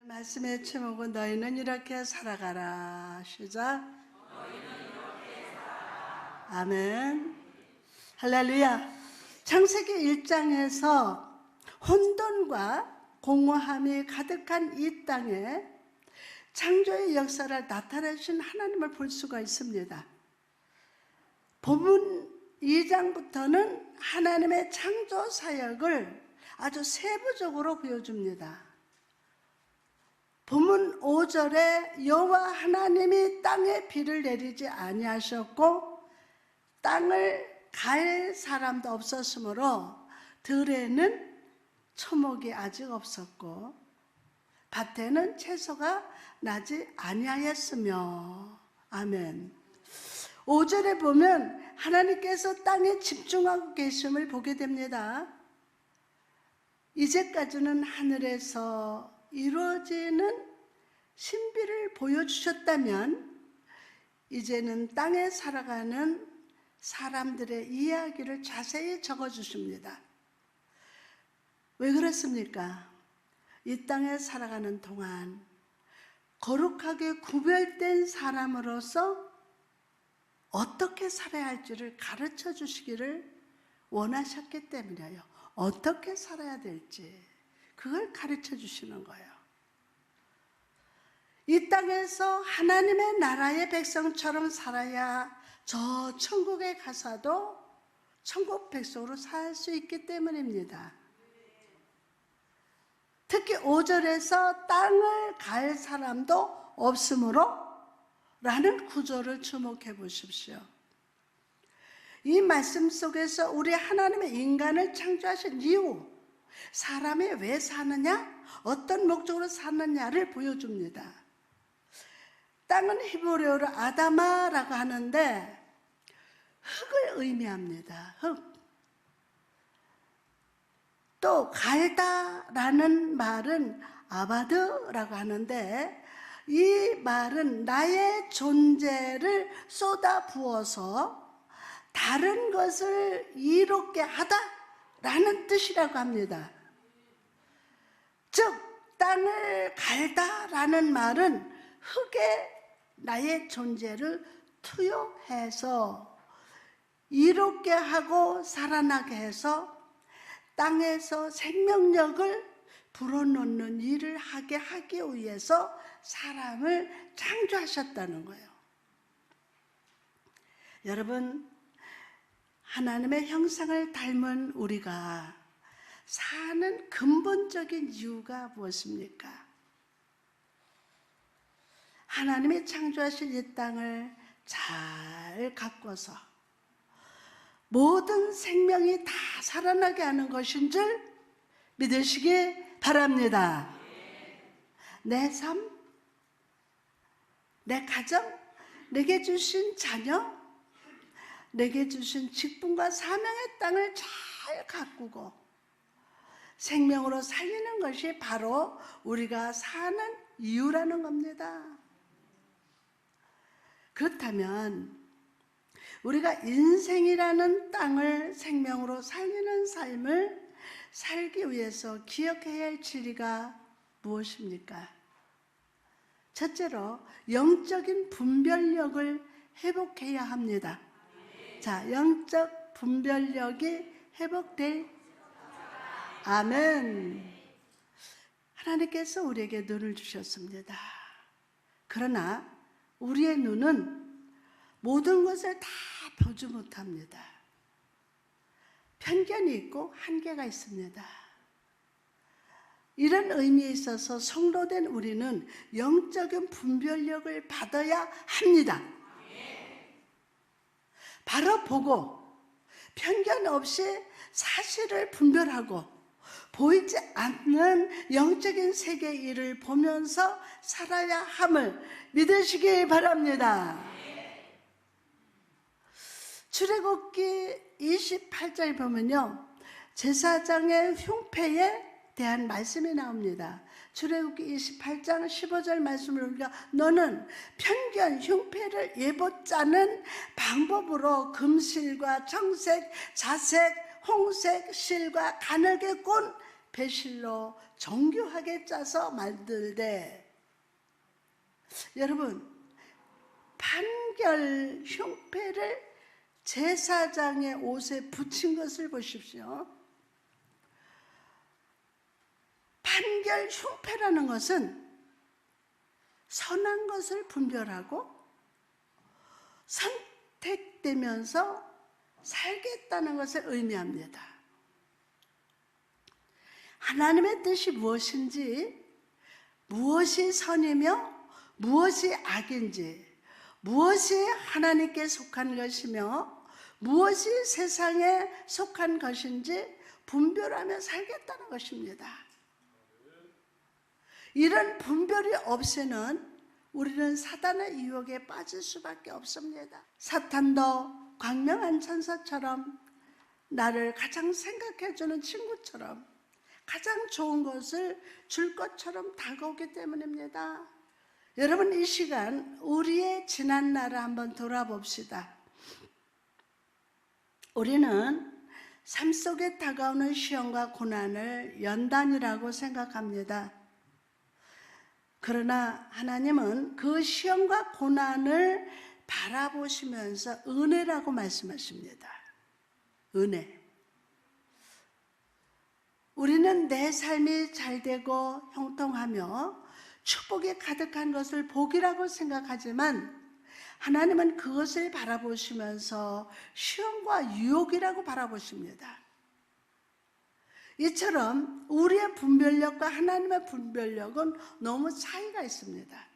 말씀의 제목은 너희는 이렇게 살아가라. 시작. 아멘. 할렐루야. 창세기 1장에서 혼돈과 공허함이 가득한 이 땅에 창조의 역사를 나타내신 하나님을 볼 수가 있습니다. 본문 2장부터는 하나님의 창조 사역을 아주 세부적으로 보여줍니다. 본문 5절에 여호와 하나님이 땅에 비를 내리지 아니하셨고 땅을 갈 사람도 없었으므로 들에는 초목이 아직 없었고 밭에는 채소가 나지 아니하였으며. 아멘. 5절에 보면 하나님께서 땅에 집중하고 계심을 보게 됩니다. 이제까지는 하늘에서 이루어지는 신비를 보여주셨다면 이제는 땅에 살아가는 사람들의 이야기를 자세히 적어주십니다. 왜 그렇습니까? 이 땅에 살아가는 동안 거룩하게 구별된 사람으로서 어떻게 살아야 할지를 가르쳐 주시기를 원하셨기 때문이에요. 어떻게 살아야 될지 그걸 가르쳐 주시는 거예요. 이 땅에서 하나님의 나라의 백성처럼 살아야 저 천국에 가서도 천국 백성으로 살 수 있기 때문입니다. 특히 5절에서 땅을 갈 사람도 없으므로 라는 구절을 주목해 보십시오. 이 말씀 속에서 우리 하나님의 인간을 창조하신 이유, 사람이 왜 사느냐, 어떤 목적으로 사느냐를 보여줍니다. 땅은 히브리어로 아다마라고 하는데 흙을 의미합니다. 흙. 또 갈다라는 말은 아바드라고 하는데 이 말은 나의 존재를 쏟아 부어서 다른 것을 이롭게 하다라는 뜻이라고 합니다. 즉 땅을 갈다라는 말은 흙에 나의 존재를 투여해서 이롭게 하고 살아나게 해서 땅에서 생명력을 불어넣는 일을 하게 하기 위해서 사람을 창조하셨다는 거예요. 여러분, 하나님의 형상을 닮은 우리가 사는 근본적인 이유가 무엇입니까? 하나님이 창조하신 이 땅을 잘 가꿔서 모든 생명이 다 살아나게 하는 것인 줄 믿으시기 바랍니다. 내 삶, 내 가정, 내게 주신 자녀, 내게 주신 직분과 사명의 땅을 잘 가꾸고 생명으로 살리는 것이 바로 우리가 사는 이유라는 겁니다. 그렇다면 우리가 인생이라는 땅을 생명으로 살리는 삶을 살기 위해서 기억해야 할 진리가 무엇입니까? 첫째로 영적인 분별력을 회복해야 합니다. 자, 영적 분별력이 회복될 아멘. 하나님께서 우리에게 눈을 주셨습니다. 그러나 우리의 눈은 모든 것을 다 보지 못합니다. 편견이 있고 한계가 있습니다. 이런 의미에 있어서 성도된 우리는 영적인 분별력을 받아야 합니다. 바로 보고 편견 없이 사실을 분별하고 보이지 않는 영적인 세계의 일을 보면서 살아야 함을 믿으시기 바랍니다. 출애굽기 28장에 보면요, 제사장의 흉패에 대한 말씀이 나옵니다. 출애굽기 28장 15절 말씀을 우리가 너는 편견, 흉패를 예봇자는 방법으로 금실과 청색, 자색, 홍색 실과 가늘게 꼰 배실로 정교하게 짜서 만들되. 여러분, 판결 흉패를 제사장의 옷에 붙인 것을 보십시오. 판결 흉패라는 것은 선한 것을 분별하고 선택되면서 살겠다는 것을 의미합니다. 하나님의 뜻이 무엇인지, 무엇이 선이며 무엇이 악인지, 무엇이 하나님께 속한 것이며 무엇이 세상에 속한 것인지 분별하며 살겠다는 것입니다. 이런 분별이 없이는 우리는 사단의 유혹에 빠질 수밖에 없습니다. 사탄도 광명한 천사처럼 나를 가장 생각해주는 친구처럼 가장 좋은 것을 줄 것처럼 다가오기 때문입니다. 여러분, 이 시간 우리의 지난 날을 한번 돌아봅시다. 우리는 삶 속에 다가오는 시험과 고난을 연단이라고 생각합니다. 그러나 하나님은 그 시험과 고난을 바라보시면서 은혜라고 말씀하십니다. 은혜. 우리는 내 삶이 잘되고 형통하며 축복이 가득한 것을 복이라고 생각하지만 하나님은 그것을 바라보시면서 시험과 유혹이라고 바라보십니다. 이처럼 우리의 분별력과 하나님의 분별력은 너무 차이가 있습니다.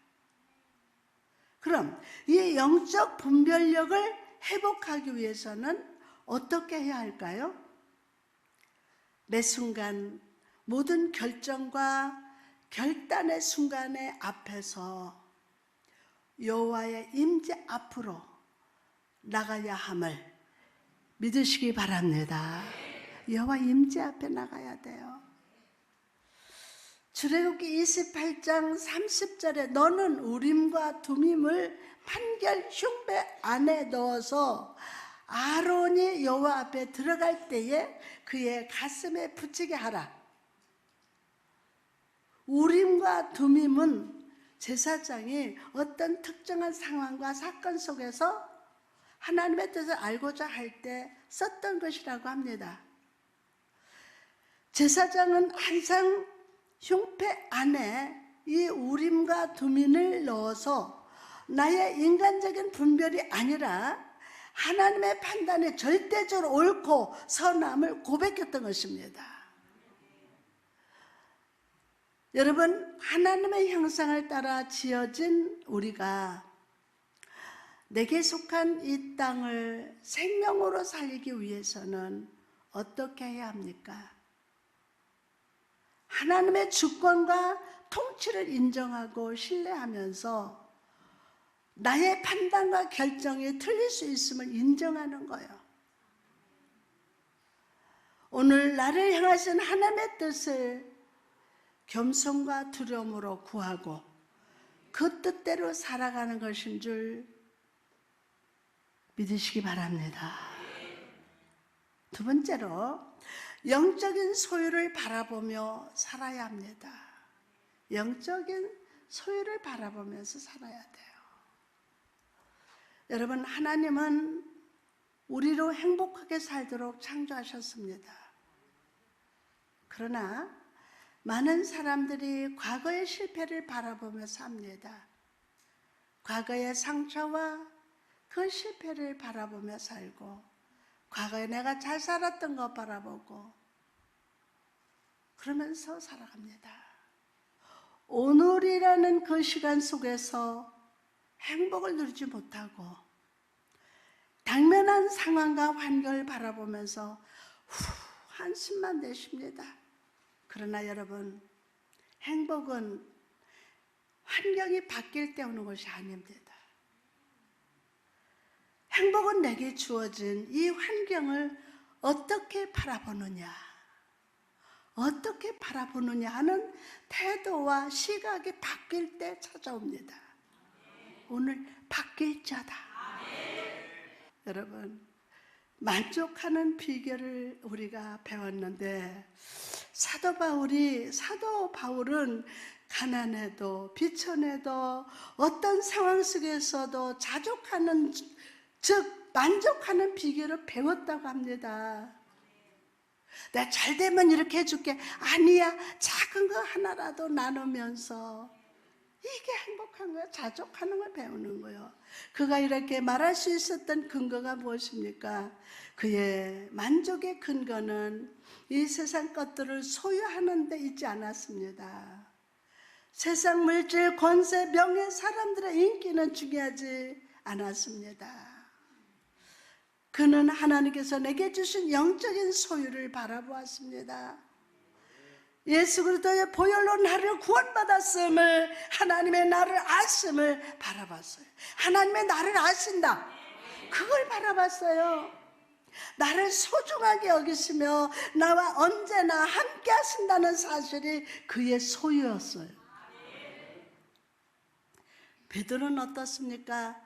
그럼 이 영적 분별력을 회복하기 위해서는 어떻게 해야 할까요? 매 순간 모든 결정과 결단의 순간의 앞에서 여호와의 임재 앞으로 나가야 함을 믿으시기 바랍니다. 여호와 임재 앞에 나가야 돼요. 출애굽기 28장 30절에 너는 우림과 두밈을 판결 흉배 안에 넣어서 아론이 여호와 앞에 들어갈 때에 그의 가슴에 붙이게 하라. 우림과 두밈은 제사장이 어떤 특정한 상황과 사건 속에서 하나님의 뜻을 알고자 할 때 썼던 것이라고 합니다. 제사장은 항상 흉패 안에 이 우림과 두민을 넣어서 나의 인간적인 분별이 아니라 하나님의 판단에 절대적으로 옳고 선함을 고백했던 것입니다. 여러분, 하나님의 형상을 따라 지어진 우리가 내게 속한 이 땅을 생명으로 살리기 위해서는 어떻게 해야 합니까? 하나님의 주권과 통치를 인정하고 신뢰하면서 나의 판단과 결정이 틀릴 수 있음을 인정하는 거예요. 오늘 나를 향하신 하나님의 뜻을 겸손과 두려움으로 구하고 그 뜻대로 살아가는 것인 줄 믿으시기 바랍니다. 두 번째로 영적인 소유를 바라보며 살아야 합니다. 영적인 소유를 바라보면서 살아야 돼요. 여러분, 하나님은 우리로 행복하게 살도록 창조하셨습니다. 그러나 많은 사람들이 과거의 실패를 바라보며 삽니다. 과거의 상처와 그 실패를 바라보며 살고 과거에 내가 잘 살았던 거 바라보고 그러면서 살아갑니다. 오늘이라는 그 시간 속에서 행복을 누리지 못하고 당면한 상황과 환경을 바라보면서 한숨만 내쉽니다. 그러나 여러분, 행복은 환경이 바뀔 때 오는 것이 아닙니다. 행복은 내게 주어진 이 환경을 어떻게 바라보느냐, 어떻게 바라보느냐 하는 태도와 시각이 바뀔 때 찾아옵니다. 오늘 바뀔 자다. 여러분, 만족하는 비결을 우리가 배웠는데 사도 바울은 가난해도 비천해도 어떤 상황 속에서도 자족하는, 즉 만족하는 비결을 배웠다고 합니다. 내가 잘 되면 이렇게 해줄게. 아니야, 작은 거 하나라도 나누면서 이게 행복한 거야. 자족하는 걸 배우는 거예요. 그가 이렇게 말할 수 있었던 근거가 무엇입니까? 그의 만족의 근거는 이 세상 것들을 소유하는 데 있지 않았습니다. 세상 물질, 권세, 명예, 사람들의 인기는 중요하지 않았습니다. 그는 하나님께서 내게 주신 영적인 소유를 바라보았습니다. 예수 그리스도의 보혈로 나를 구원받았음을, 하나님의 나를 아심을 바라봤어요. 하나님의 나를 아신다, 그걸 바라봤어요. 나를 소중하게 여기시며 나와 언제나 함께 하신다는 사실이 그의 소유였어요. 베드로는 어떻습니까?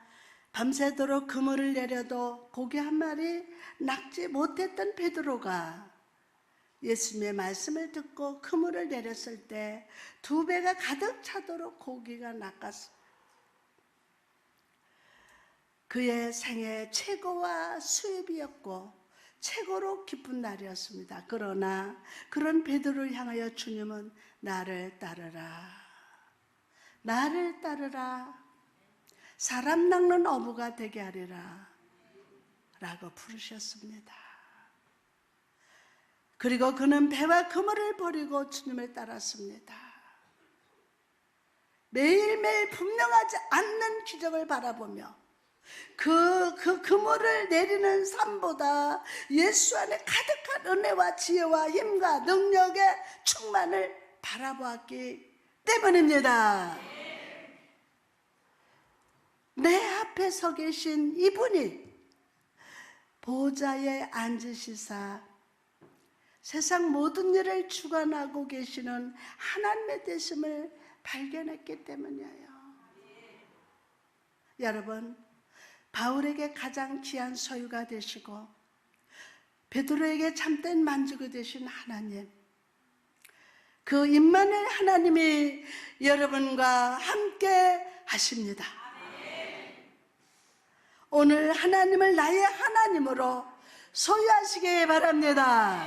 밤새도록 그물을 내려도 고기 한 마리 낚지 못했던 베드로가 예수님의 말씀을 듣고 그물을 내렸을 때 2배가 가득 차도록 고기가 낚았습니다. 그의 생애 최고와 수입이었고 최고로 기쁜 날이었습니다. 그러나 그런 베드로를 향하여 주님은 나를 따르라, 나를 따르라, 사람 낚는 어부가 되게 하리라 라고 부르셨습니다. 그리고 그는 배와 그물을 버리고 주님을 따랐습니다. 매일매일 분명하지 않는 기적을 바라보며 그 그물을 내리는 삶보다 예수 안에 가득한 은혜와 지혜와 힘과 능력의 충만을 바라보았기 때문입니다. 내 앞에 서 계신 이분이 보좌에 앉으시사 세상 모든 일을 주관하고 계시는 하나님의 되심을 발견했기 때문이에요. 여러분, 바울에게 가장 귀한 소유가 되시고 베드로에게 참된 만족이 되신 하나님, 그 임마누엘 하나님이 여러분과 함께 하십니다. 오늘 하나님을 나의 하나님으로 소유하시기 바랍니다.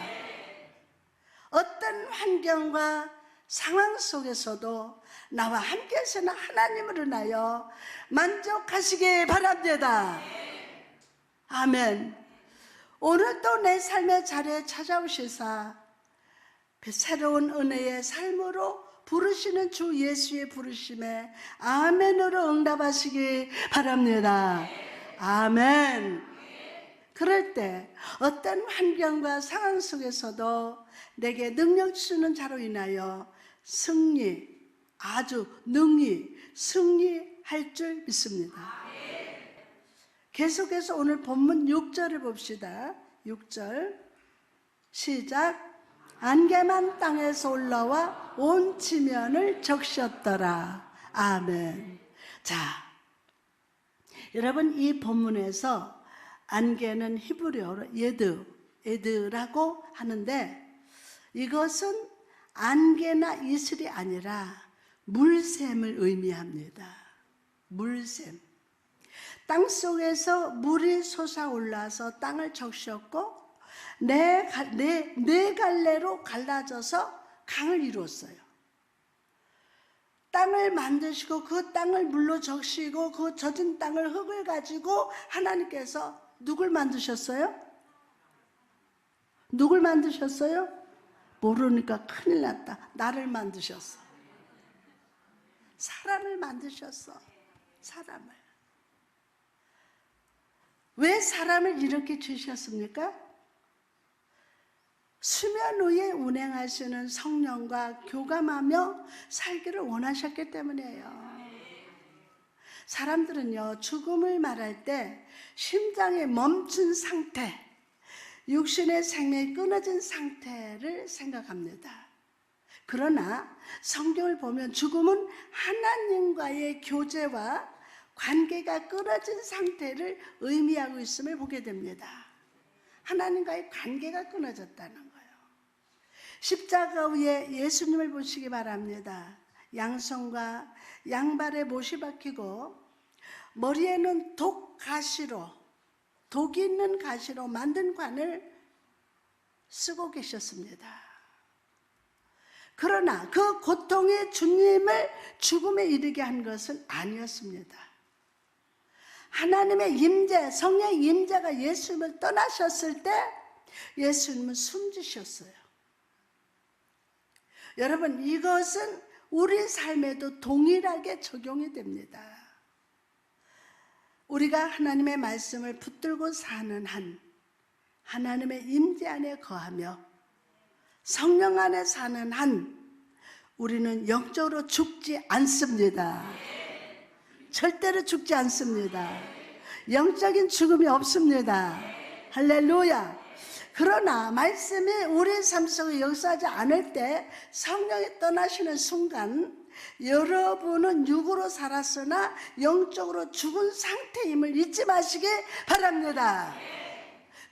어떤 환경과 상황 속에서도 나와 함께 하시는 하나님을 인하여 만족하시기 바랍니다. 아멘. 오늘도 내 삶의 자리에 찾아오시사 새로운 은혜의 삶으로 부르시는 주 예수의 부르심에 아멘으로 응답하시기 바랍니다. 아멘. 그럴 때 어떤 환경과 상황 속에서도 내게 능력 주시는 자로 인하여 아주 능히 승리할 줄 믿습니다. 계속해서 오늘 본문 6절을 봅시다. 6절 시작. 안개만 땅에서 올라와 온 지면을 적셨더라. 아멘. 자, 여러분, 이 본문에서 안개는 히브리어로 예드라고 하는데 이것은 안개나 이슬이 아니라 물샘을 의미합니다. 물샘. 땅 속에서 물이 솟아올라서 땅을 적셨고 네 갈래로 갈라져서 강을 이루었어요. 땅을 만드시고 그 땅을 물로 적시고 그 젖은 땅을 흙을 가지고 하나님께서 누굴 만드셨어요? 누굴 만드셨어요? 모르니까 큰일 났다. 나를 만드셨어. 사람을 만드셨어. 사람을. 왜 사람을 이렇게 주셨습니까? 수면 위에 운행하시는 성령과 교감하며 살기를 원하셨기 때문이에요. 사람들은요, 죽음을 말할 때 심장이 멈춘 상태, 육신의 생명이 끊어진 상태를 생각합니다. 그러나 성경을 보면 죽음은 하나님과의 교제와 관계가 끊어진 상태를 의미하고 있음을 보게 됩니다. 하나님과의 관계가 끊어졌다는 거예요. 십자가 위에 예수님을 보시기 바랍니다. 양손과 양발에 못이 박히고 머리에는 독이 있는 가시로 만든 관을 쓰고 계셨습니다. 그러나 그 고통의 주님을 죽음에 이르게 한 것은 아니었습니다. 하나님의 임재, 성령의 임재가 예수님을 떠나셨을 때 예수님은 숨지셨어요. 여러분, 이것은 우리 삶에도 동일하게 적용이 됩니다. 우리가 하나님의 말씀을 붙들고 사는 한, 하나님의 임재 안에 거하며 성령 안에 사는 한, 우리는 영적으로 죽지 않습니다. 절대로 죽지 않습니다. 영적인 죽음이 없습니다. 할렐루야. 그러나 말씀이 우리 삶 속에 역사하지 않을 때 성령이 떠나시는 순간 여러분은 육으로 살았으나 영적으로 죽은 상태임을 잊지 마시기 바랍니다.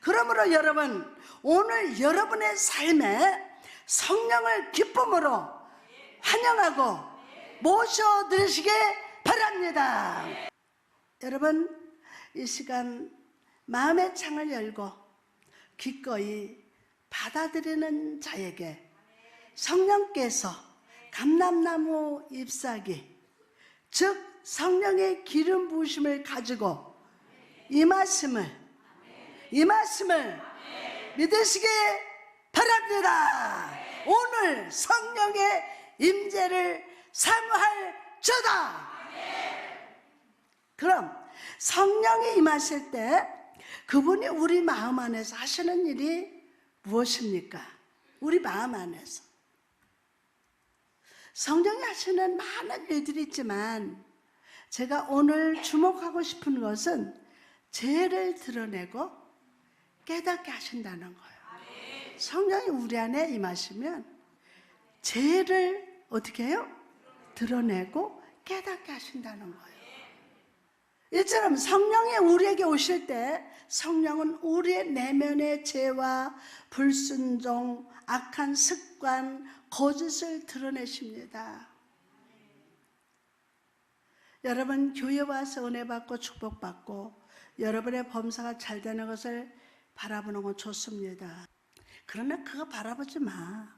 그러므로 여러분, 오늘 여러분의 삶에 성령을 기쁨으로 환영하고 모셔드리시기 바랍니다. 여러분, 이 시간 마음의 창을 열고 기꺼이 받아들이는 자에게 성령께서 감람나무 잎사귀, 즉 성령의 기름 부으심을 가지고 이 말씀을 믿으시기 바랍니다. 오늘 성령의 임재를 사모할지어다. 그럼 성령이 임하실 때 그분이 우리 마음 안에서 하시는 일이 무엇입니까? 우리 마음 안에서 성령이 하시는 많은 일들이 있지만 제가 오늘 주목하고 싶은 것은 죄를 드러내고 깨닫게 하신다는 거예요. 성령이 우리 안에 임하시면 죄를 어떻게 해요? 드러내고 깨닫게 하신다는 거예요. 이처럼 성령이 우리에게 오실 때 성령은 우리의 내면의 죄와 불순종, 악한 습관, 거짓을 드러내십니다. 여러분, 교회 와서 은혜 받고 축복받고 여러분의 범사가 잘 되는 것을 바라보는 건 좋습니다. 그러나 그거 바라보지 마.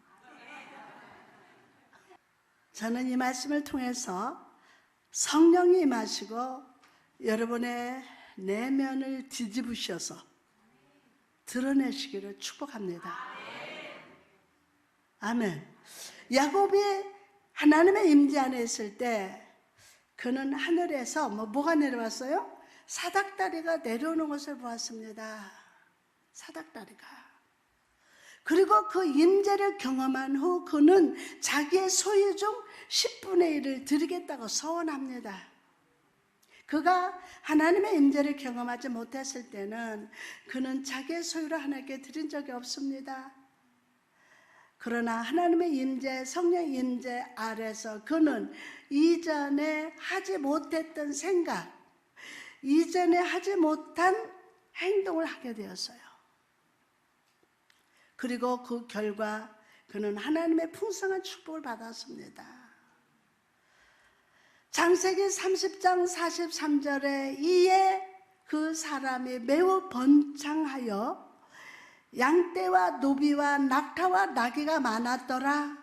저는 이 말씀을 통해서 성령이 임하시고 여러분의 내면을 뒤집으셔서 드러내시기를 축복합니다. 아멘. 야곱이 하나님의 임재 안에 있을 때 그는 하늘에서 뭐가 내려왔어요? 사닥다리가 내려오는 것을 보았습니다. 사닥다리가. 그리고 그 임재를 경험한 후 그는 자기의 소유 중 10분의 1을 드리겠다고 서원합니다. 그가 하나님의 임재를 경험하지 못했을 때는 그는 자기의 소유를 하나님께 드린 적이 없습니다. 그러나 하나님의 임재, 성령의 임재 아래서 그는 이전에 하지 못했던 생각, 이전에 하지 못한 행동을 하게 되었어요. 그리고 그 결과 그는 하나님의 풍성한 축복을 받았습니다. 창세기 30장 43절에 이에 그 사람이 매우 번창하여 양떼와 노비와 낙타와 나귀가 많았더라.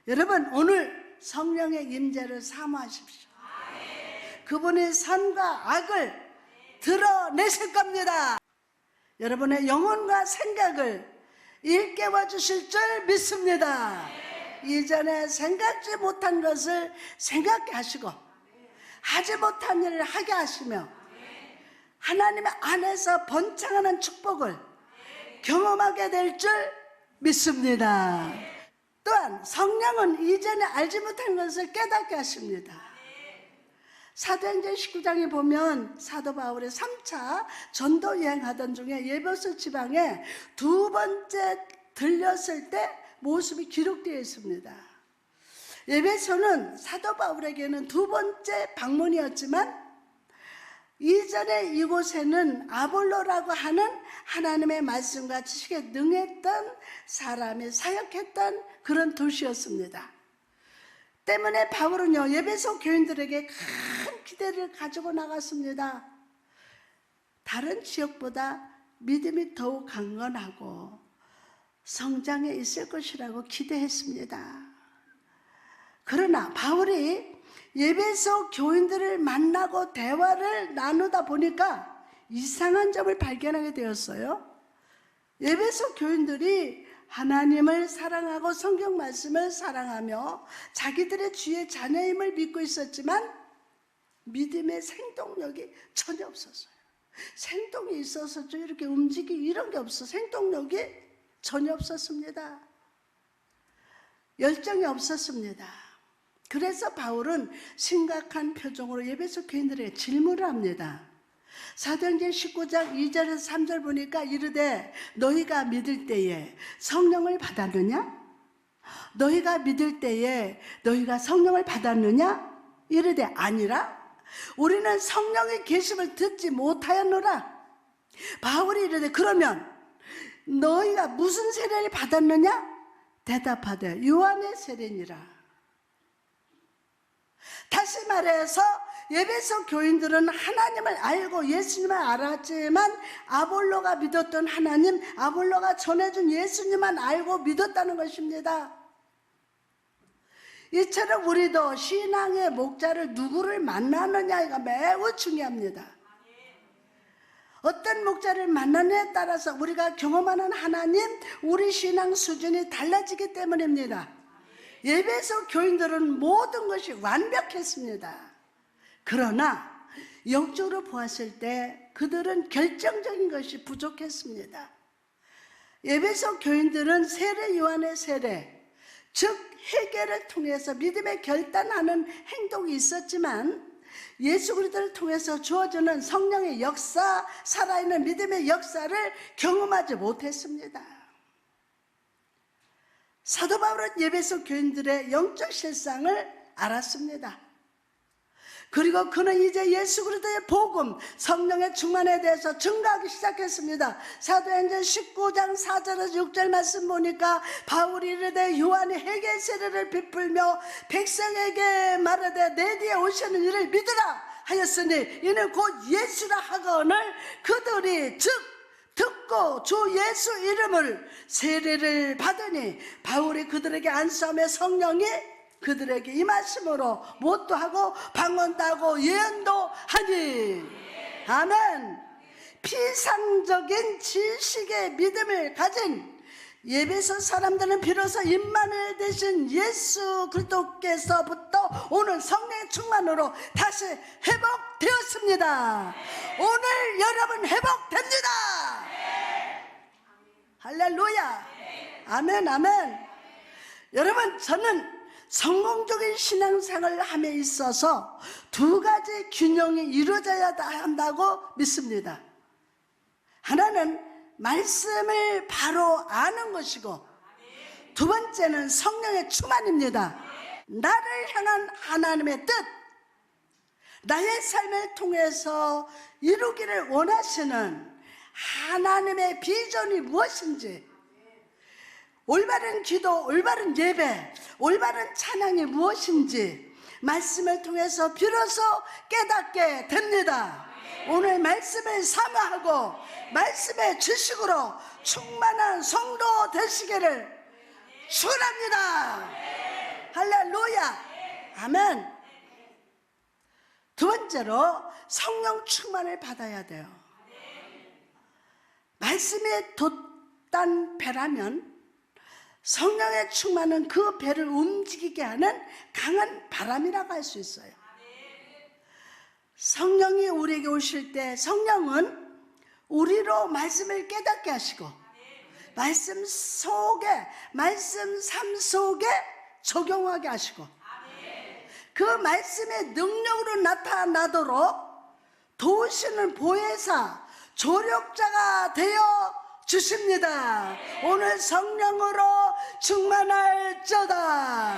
여러분, 오늘 성령의 임재를 사모하십시오. 그분의 선과 악을 드러내실 겁니다. 여러분의 영혼과 생각을 일깨워 주실 줄 믿습니다. 이전에 생각지 못한 것을 생각게 하시고 하지 못한 일을 하게 하시며 하나님의 안에서 번창하는 축복을 경험하게 될 줄 믿습니다. 또한 성령은 이전에 알지 못한 것을 깨닫게 하십니다. 사도행전 19장에 보면 사도 바울의 3차 전도 여행하던 중에 에베소 지방에 두 번째 들렸을 때 모습이 기록되어 있습니다. 에베소는 사도 바울에게는 두 번째 방문이었지만 이전에 이곳에는 아볼로라고 하는 하나님의 말씀과 지식에 능했던 사람이 사역했던 그런 도시였습니다. 때문에 바울은요, 에베소 교인들에게 큰 기대를 가지고 나갔습니다. 다른 지역보다 믿음이 더욱 강건하고 성장해 있을 것이라고 기대했습니다. 그러나 바울이 에베소 교인들을 만나고 대화를 나누다 보니까 이상한 점을 발견하게 되었어요. 에베소 교인들이 하나님을 사랑하고 성경 말씀을 사랑하며 자기들의 주의 자녀임을 믿고 있었지만 믿음의 생동력이 전혀 없었어요. 생동이 있어서 좀 이렇게 움직이고 이런 게 없어. 생동력이 전혀 없었습니다. 열정이 없었습니다. 그래서 바울은 심각한 표정으로 에베소 교인들에게 질문을 합니다. 사도행전 19장 2절에서 3절 보니까 이르되 너희가 믿을 때에 성령을 받았느냐? 너희가 믿을 때에 너희가 성령을 받았느냐? 이르되 아니라 우리는 성령의 계심을 듣지 못하였노라. 바울이 이르되 그러면 너희가 무슨 세례를 받았느냐? 대답하되 요한의 세례니라. 다시 말해서 에베소 교인들은 하나님을 알고 예수님을 알았지만 아볼로가 믿었던 하나님, 아볼로가 전해준 예수님만 알고 믿었다는 것입니다. 이처럼 우리도 신앙의 목자를 누구를 만나느냐가 매우 중요합니다. 어떤 목자를 만나느냐에 따라서 우리가 경험하는 하나님, 우리 신앙 수준이 달라지기 때문입니다. 에베소 교인들은 모든 것이 완벽했습니다. 그러나 영적으로 보았을 때 그들은 결정적인 것이 부족했습니다. 에베소 교인들은 세례 요한의 세례, 즉 회개를 통해서 믿음에 결단하는 행동이 있었지만 예수 그리스도를 통해서 주어지는 성령의 역사, 살아있는 믿음의 역사를 경험하지 못했습니다. 사도 바울은 에베소 교인들의 영적 실상을 알았습니다. 그리고 그는 이제 예수 그리스도의 복음, 성령의 충만에 대해서 증거하기 시작했습니다. 사도행전 19장 4절에서 6절 말씀 보니까 바울이 이르되 요한이 회개 세례를 베풀며 백성에게 말하되 내 뒤에 오시는 이를 믿으라 하였으니 이는 곧 예수라 하거늘 그들이 즉 듣고 주 예수 이름을 세례를 받으니 바울이 그들에게 안수하며 성령이 그들에게 임하심으로 못도 하고 방언도 하고 예언도 하니 아멘. 피상적인 지식의 믿음을 가진 에베소 사람들은 비로소 임마누엘 되신 예수 그리스도께서부터 오는 성령의 충만으로 다시 회복되었습니다. 오늘 여러분 회복됩니다. 할렐루야. 아멘 아멘. 여러분 저는 성공적인 신앙생활을 함에 있어서 두 가지 균형이 이루어져야 한다고 믿습니다. 하나는 말씀을 바로 아는 것이고 두 번째는 성령의 충만입니다. 나를 향한 하나님의 뜻, 나의 삶을 통해서 이루기를 원하시는 하나님의 비전이 무엇인지, 올바른 기도, 올바른 예배, 올바른 찬양이 무엇인지 말씀을 통해서 비로소 깨닫게 됩니다. 오늘 말씀을 사모하고 말씀의 지식으로 충만한 성도 되시기를 축원합니다. 할렐루야. 아멘. 두 번째로 성령 충만을 받아야 돼요. 말씀에 돛단 배라면 성령의 충만은 그 배를 움직이게 하는 강한 바람이라고 할 수 있어요. 성령이 우리에게 오실 때 성령은 우리로 말씀을 깨닫게 하시고 말씀 속에, 말씀 삶 속에 적용하게 하시고 그 말씀의 능력으로 나타나도록 도우시는 보혜사, 조력자가 되어 주십니다. 오늘 성령으로 충만할저다.